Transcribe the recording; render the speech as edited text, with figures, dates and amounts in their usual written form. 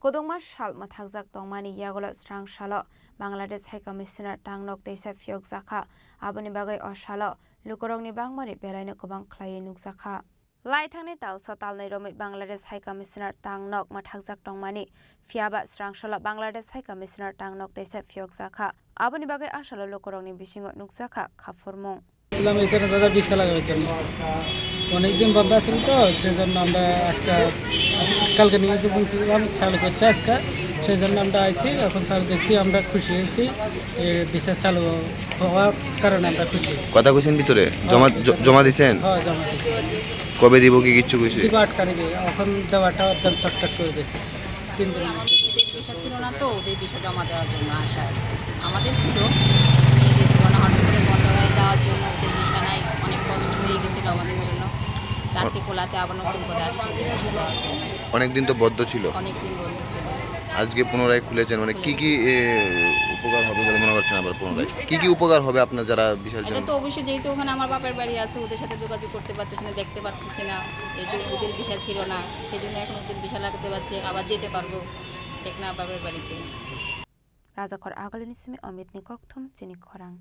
Kodongma shal mathakjak tongmani yagolo strang shalo Bangladesh High Commissioner Tangnok Teisa Phiok Zakha aboni bagai o shalo lukorongni bangmani beraino kobang khlai nukjakha Laithangni talsa talnai romai Bangladesh High Commissioner Tangnok mathakjak tongmani phiaba strang shalo Bangladesh High Commissioner Tangnok Teisa Phiok Zakha aboni bagai ashalo lukorongni bisingo nukjakha khafurmung ছিলাম এখানে দাদা visa লাগানোর জন্য অনেকদিন বন্ধ আছিল তো সেজন্য আমরা আজকে কালকে নিয়ে এসে বলছিলাম চালু করছে আজকে সেই জন্য আমরা আইছি এখন চালু দেখছি আমরা খুশি হয়েছি ভিসা চালু হওয়ার কারণে আমরা খুশি কথা কইছেন ভিতরে জমা দিছেন হ্যাঁ জমা দিয়েছি কবে দিব কি কিছু কইছে দিব 8 তারিখে এখন দেওয়াটা একদম শর্টকাট করে দিয়েছে 3 দিন মেয়েদের পেশা ছিল না তো ওদের পেশা জমা দেওয়ার জন্য আসা আমাদের ছিল মেয়েদের ছিল না হঠাৎ করে বন্ধ হয়ে যাওয়ার জন্য ওদের পেশা নাই অনেক কষ্ট হয়ে গেছিলো আমাদের জন্য আজকে খোলাতে আবার নতুন করে আসছে ওদের পেশা দেওয়ার জন্য অনেকদিন তো বদ্ধ ছিল অনেকদিন বন্ধ ছিল আজকে পুনরায় খুলেছেন মানে কি কি উপকার হবে বলে মনে করছেন আবার পুনরায় কি কি উপকার হবে আপনার যারা বিশেষ এটা তো অবশ্যই যেহেতু ওখানে আমার বাপের বাড়ি আছে ওদের সাথে যোগাযোগ করতে পারতেছি না দেখতে পারতেছি না এই যে ওদের পেশা ছিল না সেই জন্য এখন ওদের পেশা লাগতে পারছে আবার যেতে পারবো টেকনা বাপের বাড়িতে Rajakor Agalini Simi Omid Nikoktum Chinik Khorang